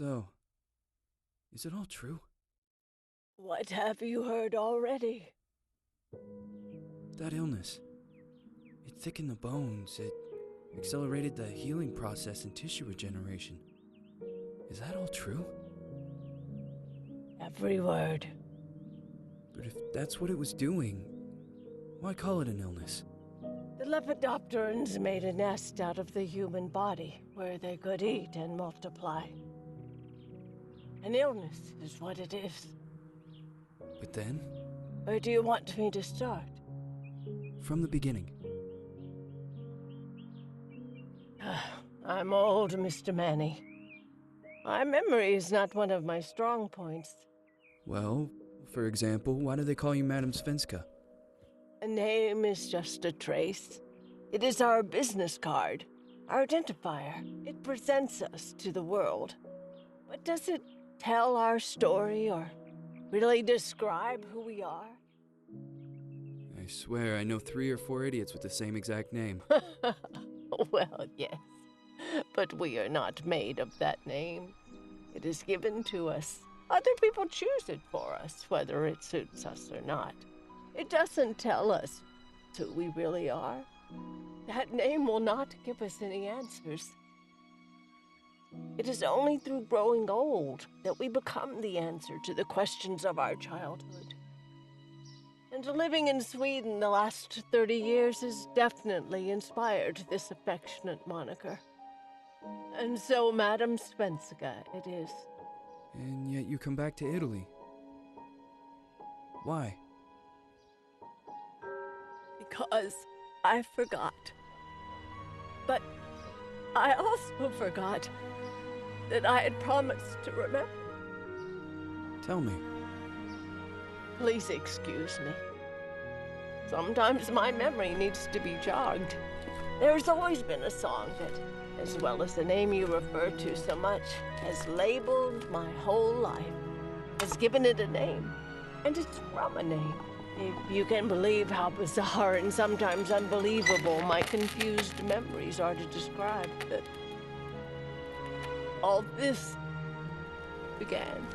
So, is it all true? What have you heard already? That illness. It thickened the bones. It accelerated the healing process and tissue regeneration. Is that all true? Every word. But if that's what it was doing, why call it an illness? The Lepidopterans made a nest out of the human body where they could eat and multiply. An illness is what it is. But then, Where do you want me to start? from the beginning. I'm old, Mr. Manny. My memory is not one of my strong points. Well, for example, why do they call you Madam Svenska? A name is just a trace. It is our business card, our identifier. It presents us to the world. But does it tell our story or really describe who we are? I swear I know 3 or 4 idiots with the same exact name. Well, yes. But we are not made of that name. It is given to us. Other people choose it for us, whether it suits us or not. It doesn't tell us who we really are. That name will not give us any answers. It is only through growing old that we become the answer to the questions of our childhood. And living in Sweden the last 30 years has definitely inspired this affectionate moniker. And so, Madam Svenska, it is. And yet you come back to Italy. Why? Because I forgot. But I also forgot that I had promised to remember. Tell me. Please excuse me. Sometimes my memory needs to be jogged. There's always been a song that, as well as the name you refer to so much, has labeled my whole life, has given it a name, and it's from a name. If you can believe how bizarre and sometimes unbelievable my confused memories are to describe that all this began.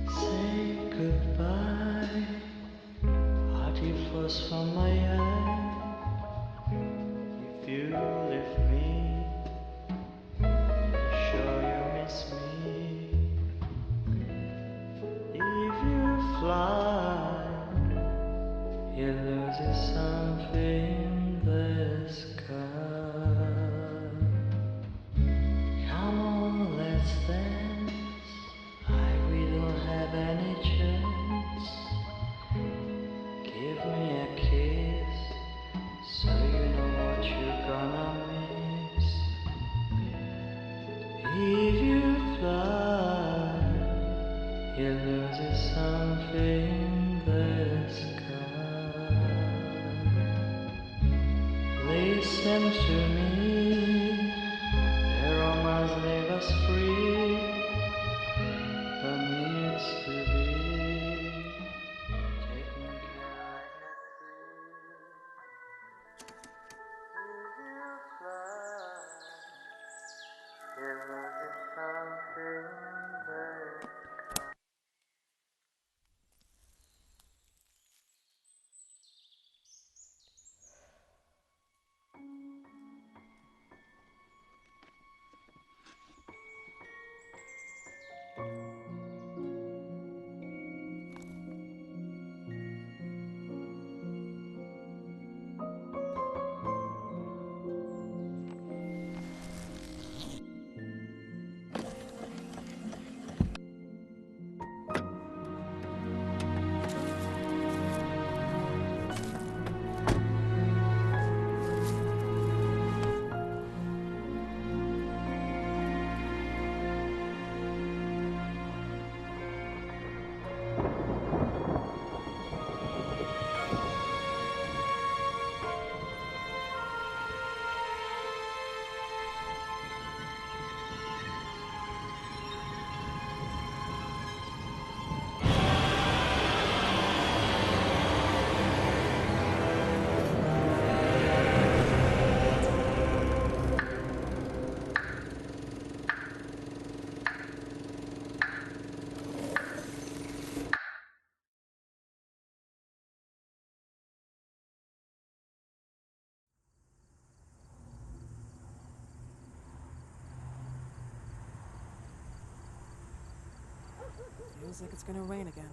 Say goodbye, hearty flush from my eye. If you leave me, sure you miss me. If you fly, you lose something in the sky. Come on, let's dance. We don't have any chance. Give me a kiss, so you know what you're gonna miss. If you fly, you lose something in the sky. Listen to me, the romance leave us free. There needs to be taken care of. If you fly, there is something there. Feels like it's gonna rain again.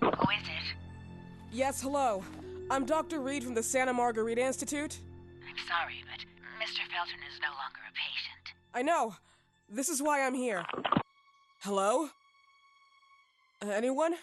Who is it? Yes, hello. I'm Dr. Reed from the Santa Margarita Institute. I'm sorry, but Mr. Felton is no longer a patient. I know. This is why I'm here. Hello? Anyone?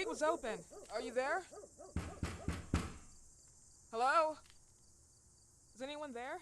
gate was open. Are you there? Hello? Is anyone there?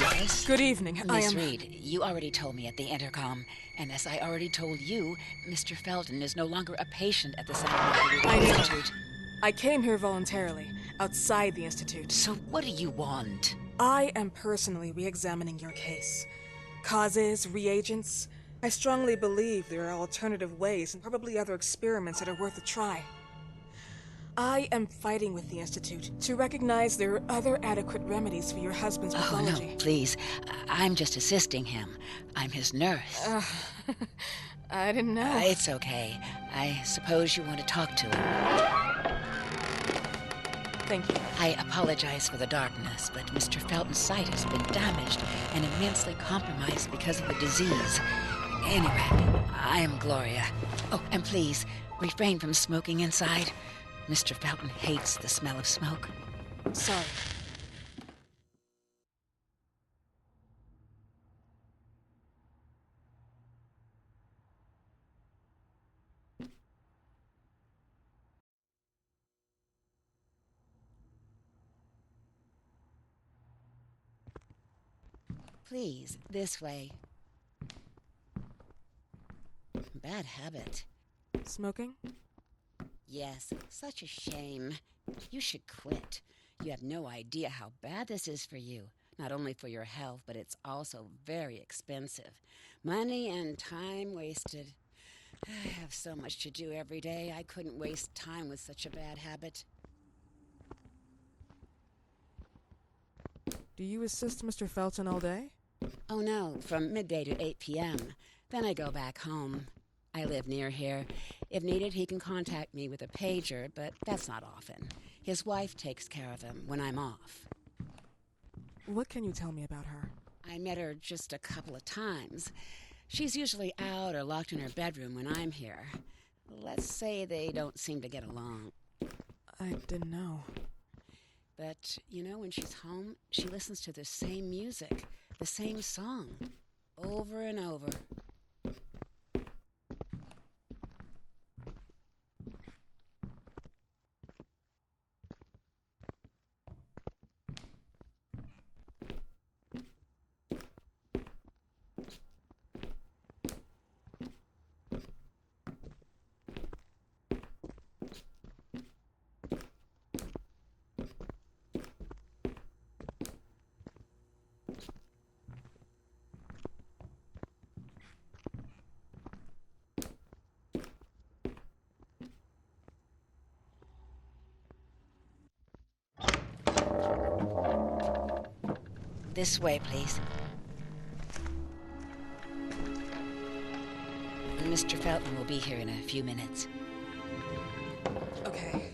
Yes? Good evening. Miss Reed, you already told me at the intercom, and as I already told you, Mr. Felton is no longer a patient at the Scientific I know. Institute. I came here voluntarily, outside the Institute. So what do you want? I am personally re-examining your case. Causes, reagents. I strongly believe there are alternative ways and probably other experiments that are worth a try. I am fighting with the Institute to recognize there are other adequate remedies for your husband's pathology. Oh, no, please. I'm just assisting him. I'm his nurse. I didn't know. It's okay. I suppose you want to talk to him. Thank you. I apologize for the darkness, but Mr. Felton's sight has been damaged and immensely compromised because of the disease. Anyway, I am Gloria. Oh, and please, refrain from smoking inside. Mr. Felton hates the smell of smoke. Sorry. Please, this way. Bad habit. Smoking? Yes, such a shame. You should quit. You have no idea how bad this is for you. Not only for your health, but it's also very expensive. Money and time wasted. I have so much to do every day. I couldn't waste time with such a bad habit. Do you assist Mr. Felton all day? Oh no, from midday to 8 p.m. Then I go back home. I live near here. If needed, he can contact me with a pager, but that's not often. His wife takes care of him when I'm off. What can you tell me about her? I met her just a couple of times. She's usually out or locked in her bedroom when I'm here. Let's say they don't seem to get along. I didn't know. But, when she's home, she listens to the same music, the same song, over and over. This way, please. Mr. Felton will be here in a few minutes. Okay.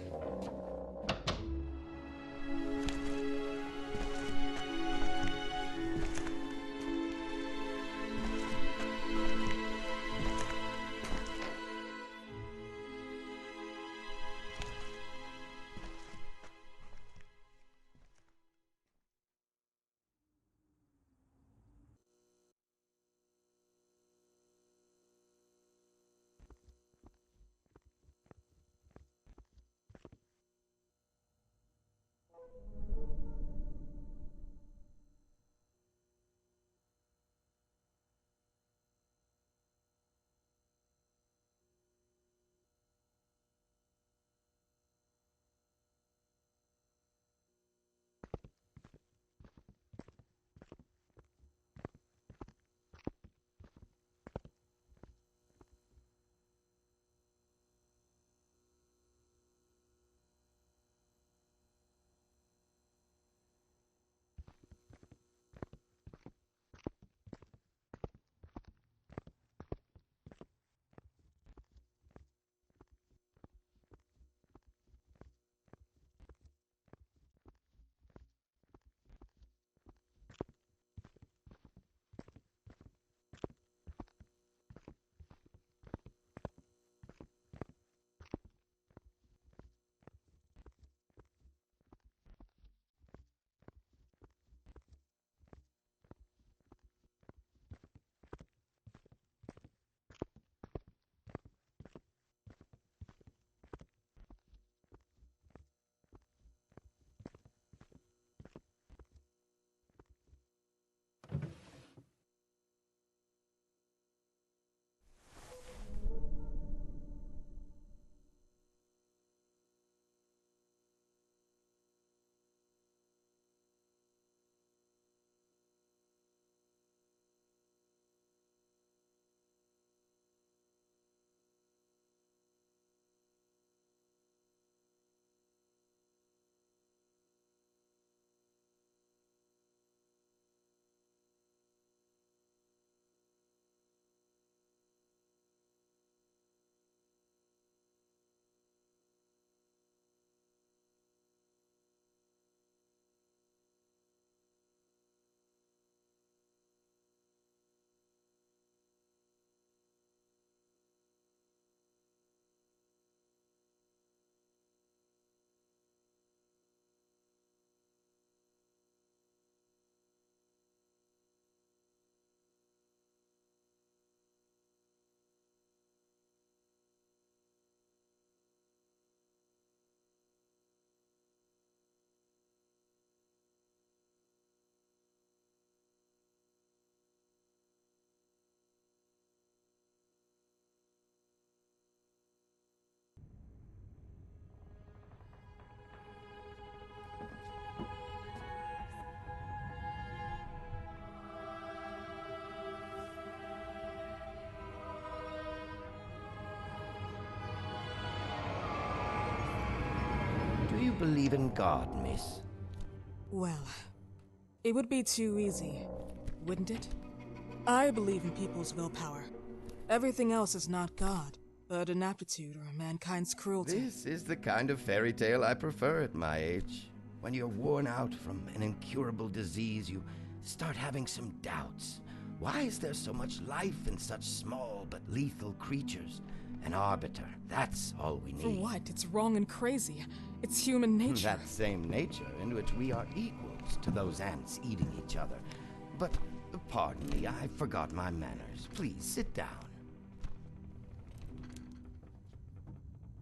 Do you believe in God, miss? Well, it would be too easy, wouldn't it? I believe in people's willpower. Everything else is not God, but an aptitude or mankind's cruelty. This is the kind of fairy tale I prefer at my age. When you're worn out from an incurable disease, you start having some doubts. Why is there so much life in such small but lethal creatures? An arbiter, that's all we need. For what? It's wrong and crazy. It's human nature. That same nature in which we are equals to those ants eating each other. But, pardon me, I forgot my manners. Please, sit down.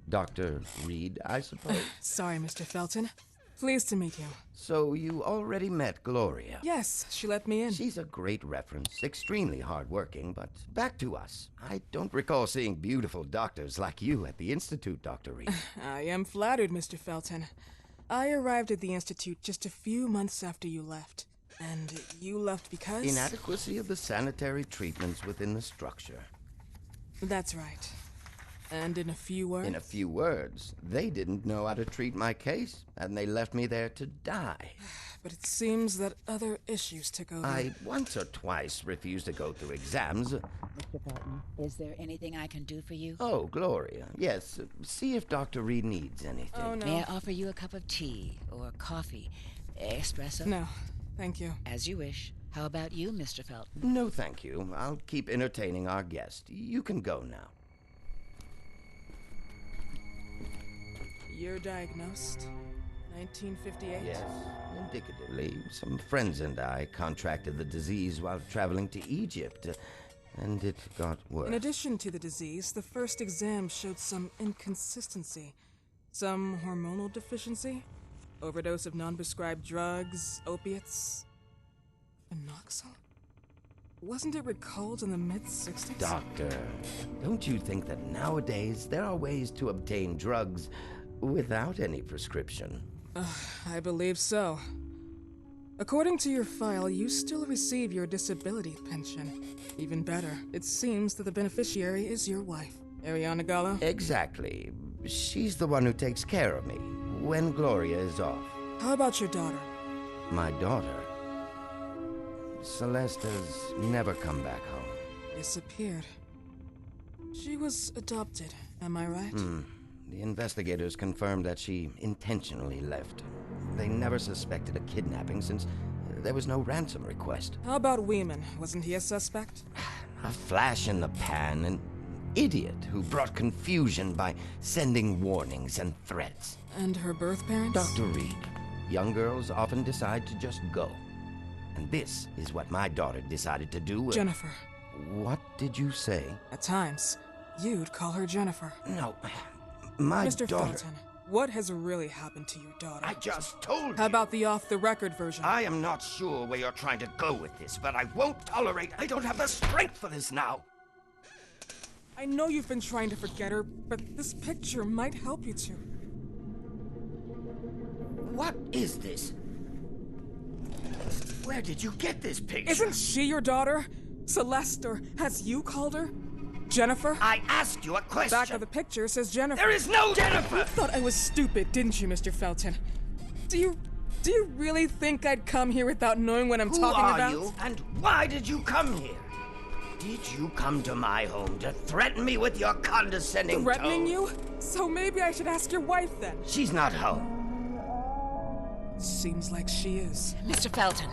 Dr. Reed, I suppose? Sorry, Mr. Felton. Pleased to meet you. So you already met Gloria? Yes, she let me in. She's a great reference, extremely hardworking, but back to us. I don't recall seeing beautiful doctors like you at the Institute, Dr. Reed. I am flattered, Mr. Felton. I arrived at the Institute just a few months after you left. And you left because? Inadequacy of the sanitary treatments within the structure. That's right. And in a few words? In a few words, they didn't know how to treat my case, and they left me there to die. But it seems that other issues took over. I once or twice refused to go through exams. Mr. Felton, is there anything I can do for you? Oh, Gloria, yes. See if Dr. Reed needs anything. Oh, no. May I offer you a cup of tea or coffee? Espresso? No, thank you. As you wish. How about you, Mr. Felton? No, thank you. I'll keep entertaining our guest. You can go now. You're diagnosed? 1958? Yes, indicatively. Some friends and I contracted the disease while traveling to Egypt, and it got worse. In addition to the disease, the first exam showed some inconsistency. Some hormonal deficiency? Overdose of non-prescribed drugs, opiates, phenoxyl? Wasn't it recalled in the mid-60s? Doctor, don't you think that nowadays there are ways to obtain drugs without any prescription? I believe so. According to your file, you still receive your disability pension. Even better, it seems that the beneficiary is your wife, Ariana Gallo. Exactly. She's the one who takes care of me when Gloria is off. How about your daughter? My daughter, Celeste, has never come back home. Disappeared. She was adopted, am I right? The investigators confirmed that she intentionally left. They never suspected a kidnapping since there was no ransom request. How about Weeman? Wasn't he a suspect? A flash in the pan, an idiot who brought confusion by sending warnings and threats. And her birth parents? Dr. Reed, young girls often decide to just go. And this is what my daughter decided to do. Jennifer. What did you say? At times, you'd call her Jennifer. No, my Mr. daughter... Felton, what has really happened to your daughter? I just told you. How about the off-the-record version? I am not sure where you're trying to go with this, but I won't tolerate... I don't have the strength for this now. I know you've been trying to forget her, but this picture might help you to. What is this? Where did you get this picture? Isn't she your daughter? Celeste, or as you called her? Jennifer? I asked you a question. Back of the picture says Jennifer. There is no Jennifer! You thought I was stupid, didn't you, Mr. Felton? Do you really think I'd come here without knowing what I'm talking about? Who are you, and why did you come here? Did you come to my home to threaten me with your condescending Threatening tone? you? So maybe I should ask your wife then. She's not home. Seems like she is. Mr. Felton,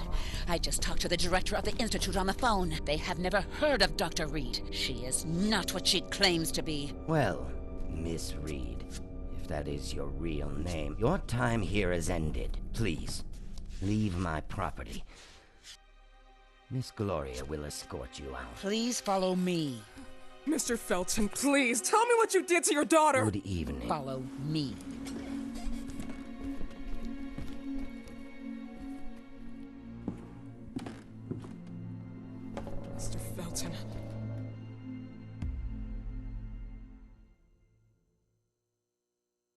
I just talked to the director of the Institute on the phone. They have never heard of Dr. Reed. She is not what she claims to be. Well, Miss Reed, if that is your real name, your time here has ended. Please, leave my property. Miss Gloria will escort you out. Please follow me. Mr. Felton, please, tell me what you did to your daughter! Good evening. Follow me.